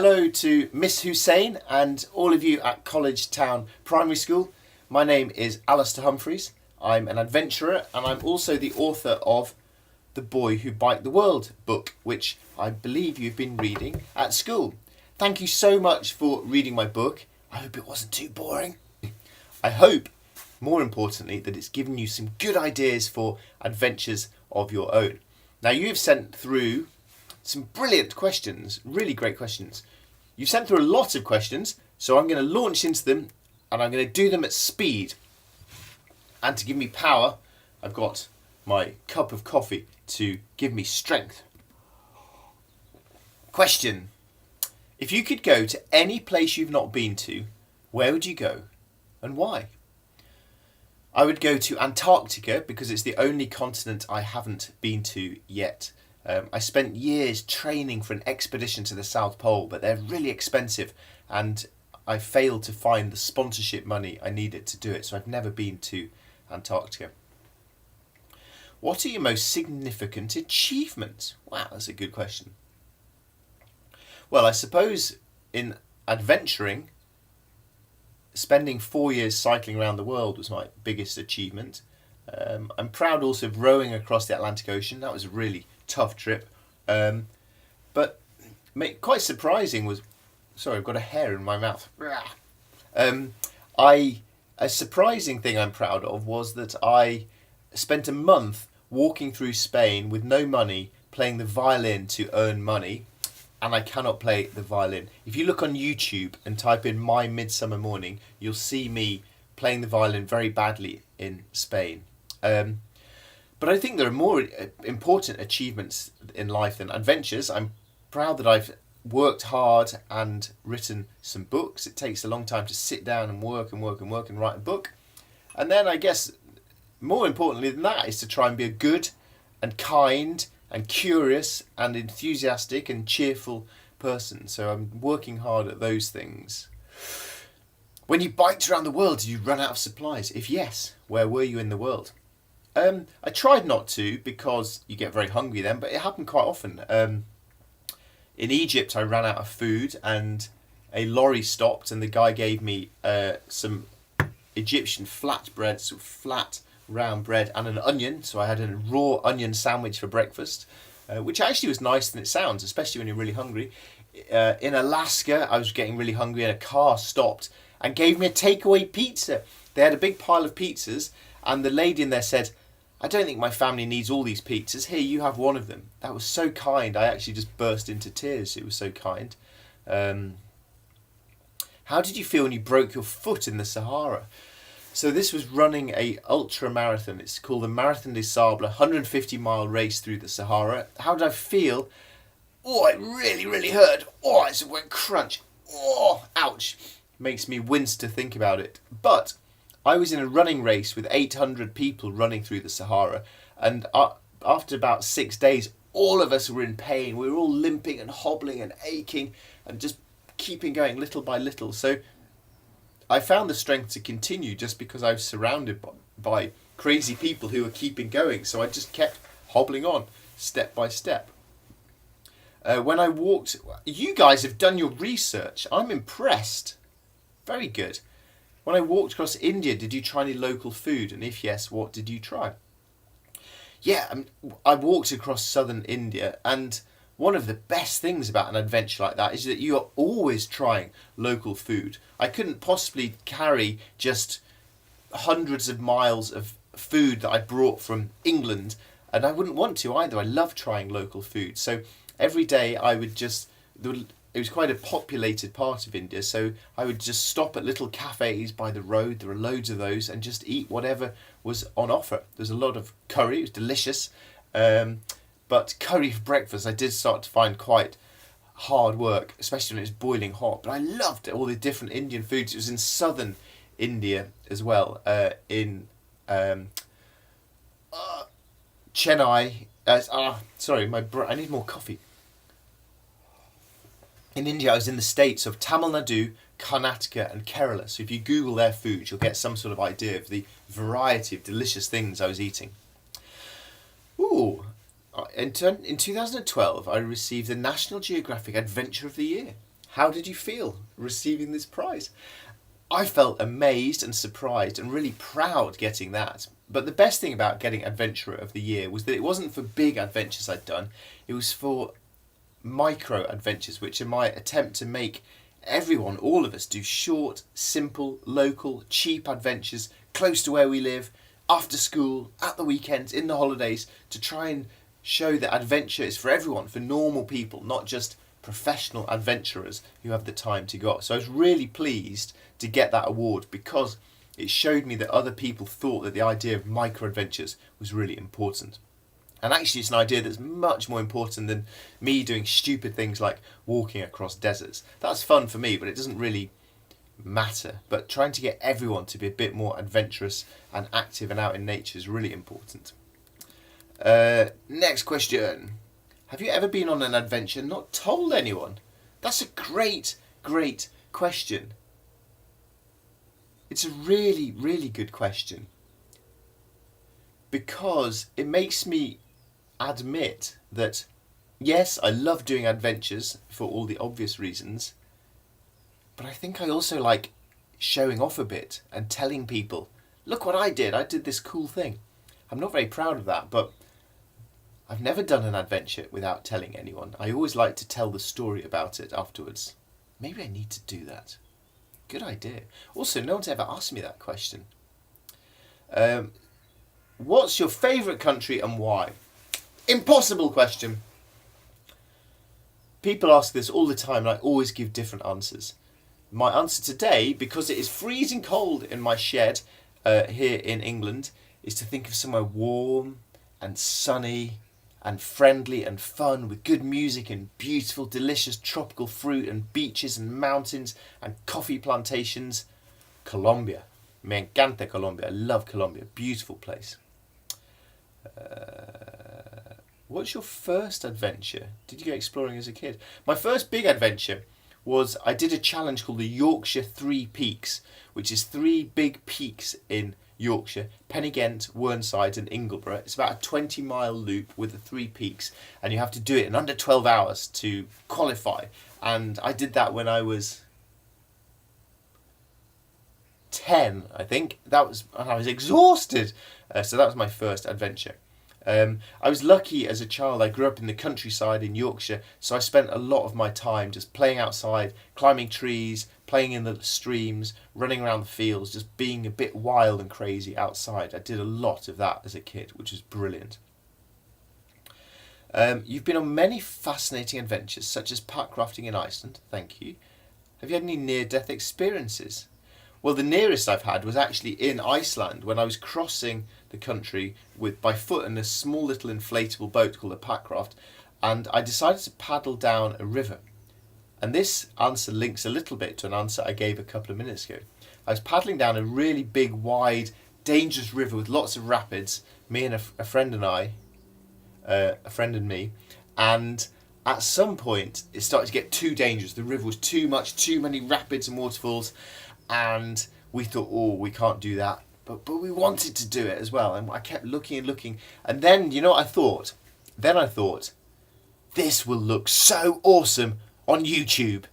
Hello to Miss Hussein and all of you at College Town Primary School. My name is Alistair Humphreys. I'm an adventurer and I'm also the author of The Boy Who Biked the World book, which I believe you've been reading at school. Thank you so much for reading my book. I hope it wasn't too boring. I hope, more importantly, that it's given you some good ideas for adventures of your own. Now, you've sent through some brilliant questions, really great questions. You've sent through a lot of questions, so I'm going to launch into them and I'm going to do them at speed. And to give me power, I've got my cup of coffee to give me strength. Question: if you could go to any place you've not been to, where would you go and why? I would go to Antarctica because it's the only continent I haven't been to yet. I spent years training for an expedition to the South Pole, but they're really expensive and I failed to find the sponsorship money I needed to do it, so I've never been to Antarctica. What are your most significant achievements? Wow, that's a good question. Well, I suppose in adventuring, spending 4 years cycling around the world was my biggest achievement. I'm proud also of rowing across the Atlantic Ocean. That was a really tough trip. But quite surprising was... Sorry, I've got a hair in my mouth. A surprising thing I'm proud of was that I spent a month walking through Spain with no money, playing the violin to earn money. And I cannot play the violin. If you look on YouTube and type in My Midsummer Morning, you'll see me playing the violin very badly in Spain. But I think there are more important achievements in life than adventures. I'm proud that I've worked hard and written some books. It takes a long time to sit down and work and write a book. And then I guess more importantly than that is to try and be a good and kind and curious and enthusiastic and cheerful person. So I'm working hard at those things. When you biked around the world, did you run out of supplies? If yes, where were you in the world? I tried not to because you get very hungry then, but it happened quite often. In Egypt, I ran out of food and a lorry stopped and the guy gave me some Egyptian flatbread, sort of flat round bread and an onion. So I had a raw onion sandwich for breakfast, which actually was nicer than it sounds, especially when you're really hungry. In Alaska, I was getting really hungry and a car stopped and gave me a takeaway pizza. They had a big pile of pizzas and the lady in there said, "I don't think my family needs all these pizzas. Here, you have one of them." That was so kind. I actually just burst into tears. It was so kind. How did you feel when you broke your foot in the Sahara? So this was running a ultra marathon. It's called the Marathon des Sables, 150-mile race through the Sahara. How did I feel? Oh, it really, really hurt. Oh, it went crunch. Oh, ouch. Makes me wince to think about it. But I was in a running race with 800 people running through the Sahara, and after about 6 days, all of us were in pain. We were all limping and hobbling and aching and just keeping going little by little. So I found the strength to continue just because I was surrounded by crazy people who were keeping going. So I just kept hobbling on step by step. When I walked... You guys have done your research. I'm impressed. Very good. When I walked across India, did you try any local food? And if yes, what did you try? Yeah, I walked across southern India, and one of the best things about an adventure like that is that you are always trying local food. I couldn't possibly carry just hundreds of miles of food that I brought from England, and I wouldn't want to either. I love trying local food. So every day I would just... It was quite a populated part of India, so I would just stop at little cafes by the road. There were loads of those, and just eat whatever was on offer. There's a lot of curry. It was delicious. But curry for breakfast, I did start to find quite hard work, especially when it was boiling hot. But I loved all the different Indian foods. It was in southern India as well, in Chennai. Sorry, I need more coffee. In India, I was in the states of Tamil Nadu, Karnataka and Kerala. So if you Google their food, you'll get some sort of idea of the variety of delicious things I was eating. In 2012, I received the National Geographic Adventure of the Year. how did you feel receiving this prize? I felt amazed and surprised and really proud getting that. But the best thing about getting Adventurer of the Year was that it wasn't for big adventures I'd done, it was for micro adventures, which are my attempt to make everyone, all of us, do short, simple, local, cheap adventures close to where we live, after school, at the weekends, in the holidays, to try and show that adventure is for everyone, for normal people, not just professional adventurers who have the time to go. So I was really pleased to get that award because it showed me that other people thought that the idea of micro adventures was really important. And actually it's an idea that's much more important than me doing stupid things like walking across deserts. That's fun for me, but it doesn't really matter. But trying to get everyone to be a bit more adventurous and active and out in nature is really important. Next question. Have you ever been on an adventure and not told anyone? That's a great, great question. It's a really, really good question. Because it makes me admit that, yes, I love doing adventures for all the obvious reasons, but I think I also like showing off a bit and telling people, look what I did this cool thing. I'm not very proud of that, but I've never done an adventure without telling anyone. I always like to tell the story about it afterwards. Maybe I need to do that. Good idea. Also, no one's ever asked me that question. What's your favourite country and why? Impossible question. People ask this all the time and I always give different answers. My answer today, because it is freezing cold in my shed here in England, is to think of somewhere warm and sunny and friendly and fun with good music and beautiful, delicious tropical fruit and beaches and mountains and coffee plantations. Colombia. Me encanta Colombia. I love Colombia. Beautiful place. What's your first adventure? Did you go exploring as a kid? My first big adventure was I did a challenge called the Yorkshire Three Peaks, which is 3 big peaks in Yorkshire: Pen-y-Ghent, Whernside and Ingleborough. It's about a 20-mile loop with the 3 peaks, and you have to do it in under 12 hours to qualify. And I did that when I was 10, I think. I was exhausted. So that was my first adventure. I was lucky as a child. I grew up in the countryside in Yorkshire, so I spent a lot of my time just playing outside, climbing trees, playing in the streams, running around the fields, just being a bit wild and crazy outside. I did a lot of that as a kid, which was brilliant. You've been on many fascinating adventures, such as parkrafting in Iceland. Thank you. Have you had any near-death experiences? Well, the nearest I've had was actually in Iceland when I was crossing the country by foot in a small little inflatable boat called a packraft, and I decided to paddle down a river. And this answer links a little bit to an answer I gave a couple of minutes ago. I was paddling down a really big, wide, dangerous river with lots of rapids, me and a friend and me, and at some point it started to get too dangerous. The river was too much, too many rapids and waterfalls, and we thought, oh, we can't do that. But we wanted to do it as well, and I kept looking and looking. And then, you know what I thought? Then I thought, this will look so awesome on YouTube.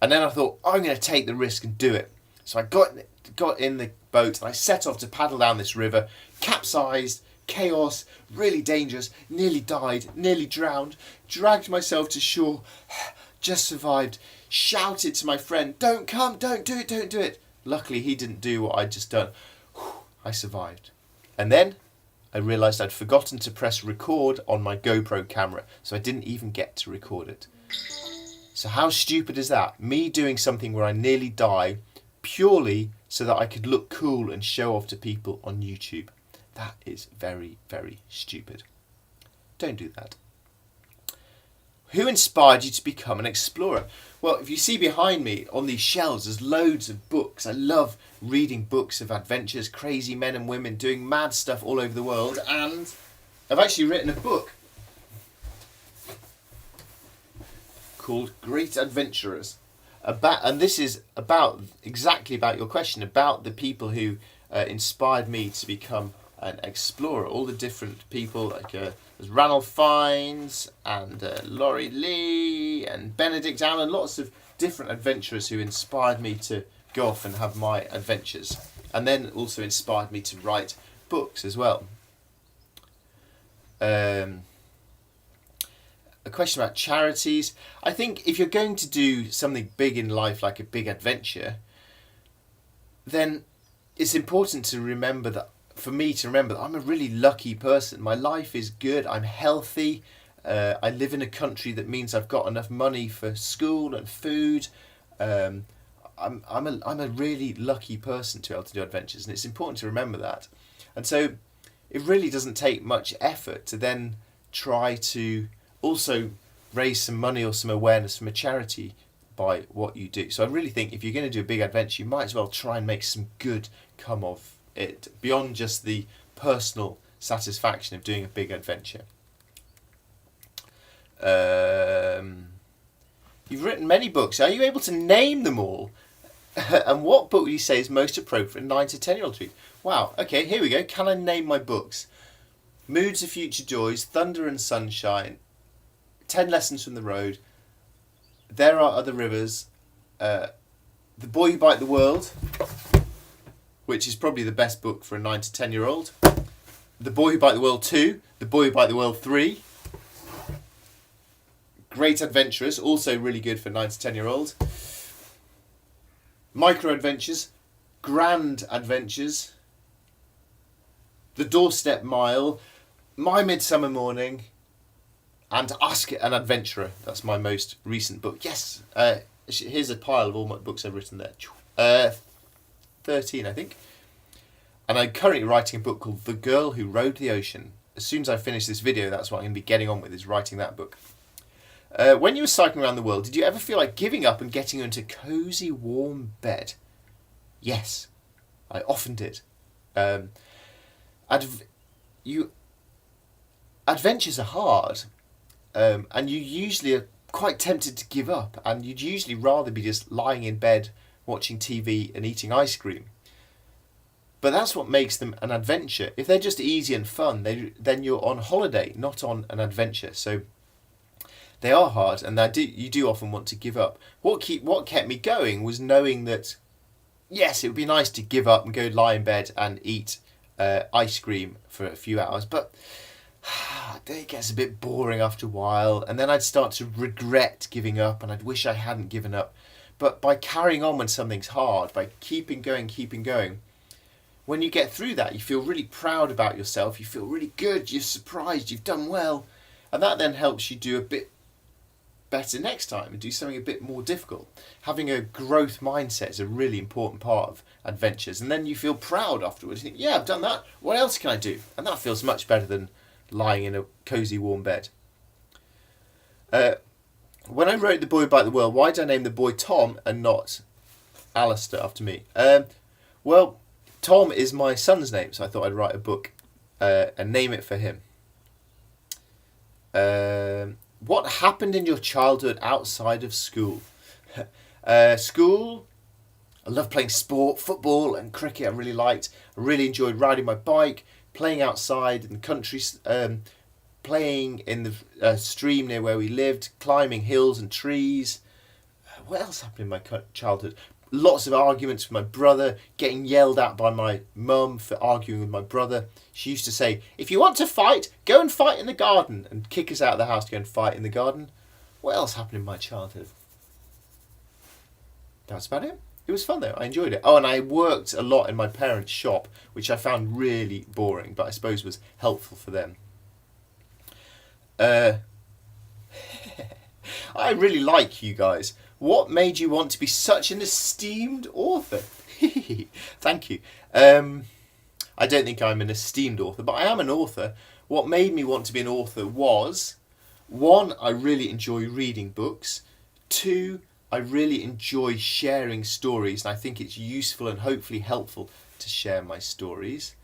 And then I thought, I'm going to take the risk and do it. So I got in the boat and I set off to paddle down this river, capsized, chaos, really dangerous, nearly died, nearly drowned, dragged myself to shore, just survived, shouted to my friend, don't do it. Luckily he didn't do what I'd just done. I survived. And then I realised I'd forgotten to press record on my GoPro camera, so I didn't even get to record it. So how stupid is that? Me doing something where I nearly die purely so that I could look cool and show off to people on YouTube. That is very, very stupid. Don't do that. Who inspired you to become an explorer? Well, if you see behind me on these shelves, there's loads of books. I love reading books of adventures, crazy men and women doing mad stuff all over the world, and I've actually written a book called Great Adventurers. And this is exactly about your question, about the people who inspired me to become an explorer. All the different people, like there's Ranulph Fiennes and Laurie Lee and Benedict Allen, lots of different adventurers who inspired me to go off and have my adventures, and then also inspired me to write books as well. A question about charities. I think if you're going to do something big in life, like a big adventure, then it's important to remember that, for me to remember that I'm a really lucky person. My life is good, I'm healthy, I live in a country that means I've got enough money for school and food. I'm a really lucky person to be able to do adventures, and it's important to remember that. And so it really doesn't take much effort to then try to also raise some money or some awareness from a charity by what you do. So I really think if you're going to do a big adventure, you might as well try and make some good come of it, beyond just the personal satisfaction of doing a big adventure. You've written many books. Are you able to name them all? And what book would you say is most appropriate for a 9 to 10-year-old to read? Wow, okay, here we go. Can I name my books? Moods of Future Joys, Thunder and Sunshine, 10 Lessons from the Road, There Are Other Rivers, The Boy Who Bite the World, which is probably the best book for a 9 to 10-year-old, The Boy Who Bite the World 2, The Boy Who Bite the World 3, Great Adventurers, also really good for 9 to 10-year-old, Micro Adventures, Grand Adventures, The Doorstep Mile, My Midsummer Morning, and Ask an Adventurer. That's my most recent book. Yes, here's a pile of all my books I've written there. 13, I think. And I'm currently writing a book called The Girl Who Rode the Ocean. As soon as I finish this video, that's what I'm going to be getting on with, is writing that book. When you were cycling around the world, did you ever feel like giving up and getting into a cosy, warm bed? Yes, I often did. Adventures are hard, and you usually are quite tempted to give up, and you'd usually rather be just lying in bed watching TV and eating ice cream. But that's what makes them an adventure. If they're just easy and fun, then you're on holiday, not on an adventure. So they are hard, and you do often want to give up. What kept me going was knowing that, yes, it would be nice to give up and go lie in bed and eat ice cream for a few hours, but it gets a bit boring after a while, and then I'd start to regret giving up, and I'd wish I hadn't given up. But by carrying on when something's hard, by keeping going, when you get through that, you feel really proud about yourself, you feel really good, you're surprised, you've done well, and that then helps you do a bit better next time and do something a bit more difficult. Having a growth mindset is a really important part of adventures, and then you feel proud afterwards. You think, yeah, I've done that, what else can I do? And that feels much better than lying in a cosy warm bed. When I wrote The Boy Who Bite the World, why did I name the boy Tom and not Alistair after me? Well, Tom is my son's name, so I thought I'd write a book and name it for him. What happened in your childhood outside of school? School, I loved playing sport, football and cricket I really liked. I really enjoyed riding my bike, playing outside in the country, playing in the stream near where we lived, climbing hills and trees. What else happened in my childhood? Lots of arguments with my brother, getting yelled at by my mum for arguing with my brother. She used to say, if you want to fight, go and fight in the garden, and kick us out of the house to go and fight in the garden. What else happened in my childhood? That's about it. It was fun though, I enjoyed it. Oh, and I worked a lot in my parents' shop, which I found really boring, but I suppose was helpful for them. I really like you guys. What made you want to be such an esteemed author? Thank you. I don't think I'm an esteemed author, but I am an author. What made me want to be an author was, 1, I really enjoy reading books. 2, I really enjoy sharing stories, and I think it's useful and hopefully helpful to share my stories.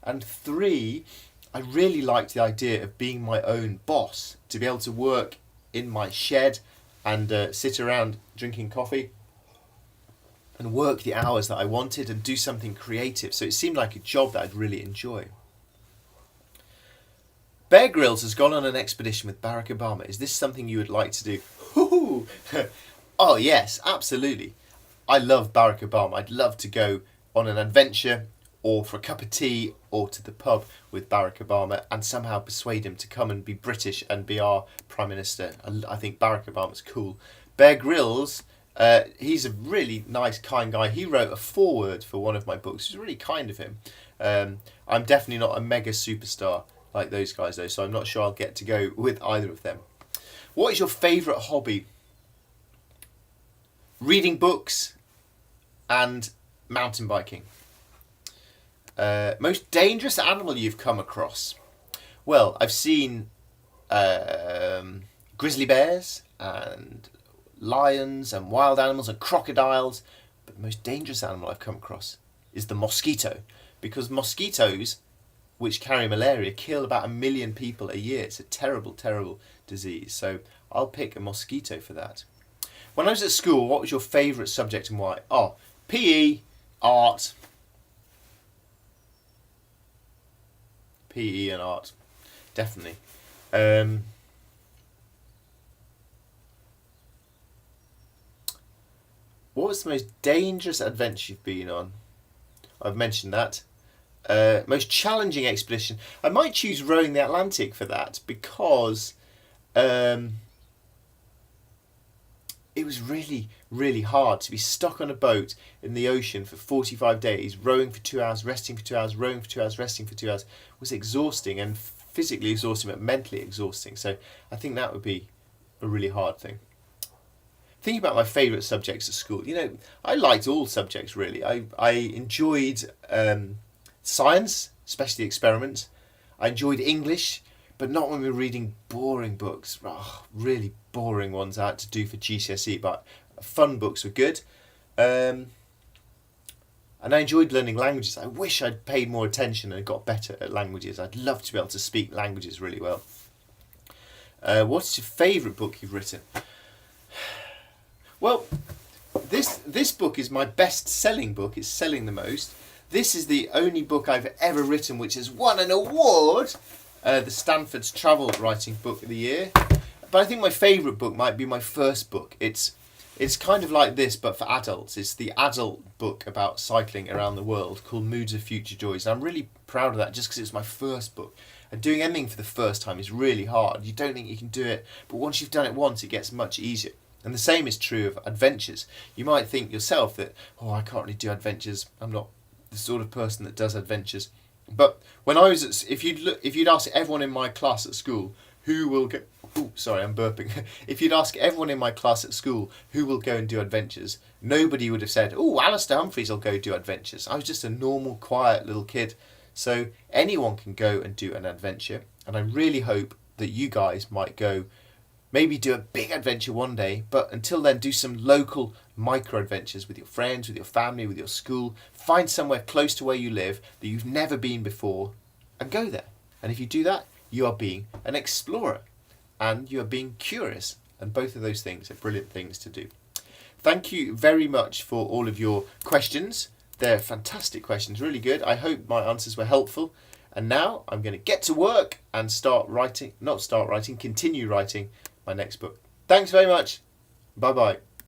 And 3, I really liked the idea of being my own boss, to be able to work in my shed and sit around drinking coffee and work the hours that I wanted and do something creative. So it seemed like a job that I'd really enjoy. Bear Grylls has gone on an expedition with Barack Obama. Is this something you would like to do? Oh yes, absolutely. I love Barack Obama. I'd love to go on an adventure or for a cup of tea or to the pub with Barack Obama and somehow persuade him to come and be British and be our Prime Minister. I think Barack Obama's cool. Bear Grylls, he's a really nice, kind guy. He wrote a foreword for one of my books. It was really kind of him. I'm definitely not a mega superstar like those guys though, so I'm not sure I'll get to go with either of them. What is your favourite hobby? Reading books and mountain biking. Most dangerous animal you've come across? Well, I've seen grizzly bears and lions and wild animals and crocodiles, but the most dangerous animal I've come across is the mosquito, because mosquitoes, which carry malaria, kill about 1 million people a year. It's a terrible, terrible disease. So I'll pick a mosquito for that. When I was at school, what was your favourite subject and why? Oh, PE, art. PE and art, definitely. What was the most dangerous adventure you've been on? I've mentioned that. Most challenging expedition. I might choose rowing the Atlantic for that because it was really, really hard to be stuck on a boat in the ocean for 45 days, rowing for 2 hours, resting for 2 hours, rowing for 2 hours, resting for 2 hours. It was exhausting and physically exhausting, but mentally exhausting. So I think that would be a really hard thing. Thinking about my favourite subjects at school, I liked all subjects really. I enjoyed science, especially experiments. I enjoyed English, but not when we were reading boring books. Really boring ones I had to do for GCSE, but fun books were good. And I enjoyed learning languages. I wish I'd paid more attention and got better at languages. I'd love to be able to speak languages really well. What's your favourite book you've written? Well, this book is my best-selling book. It's selling the most. This is the only book I've ever written which has won an award, the Stanford's Travel Writing Book of the Year. But I think my favourite book might be my first book. It's kind of like this, but for adults. It's the adult book about cycling around the world called Moods of Future Joys. And I'm really proud of that just because it's my first book. And doing anything for the first time is really hard. You don't think you can do it, but once you've done it once, it gets much easier. And the same is true of adventures. You might think yourself that, I can't really do adventures. I'm not the sort of person that does adventures. But when I was if you'd ask everyone in my class at school who will go, I'm burping. If you'd ask everyone in my class at school who will go and do adventures, nobody would have said, Alistair Humphreys will go do adventures. I was just a normal, quiet little kid. So anyone can go and do an adventure. And I really hope that you guys might go maybe do a big adventure one day, but until then do some local micro adventures with your friends, with your family, with your school. Find somewhere close to where you live that you've never been before and go there. And if you do that, you are being an explorer and you are being curious. And both of those things are brilliant things to do. Thank you very much for all of your questions. They're fantastic questions, really good. I hope my answers were helpful. And now I'm going to get to work and continue writing my next book. Thanks very much. Bye-bye.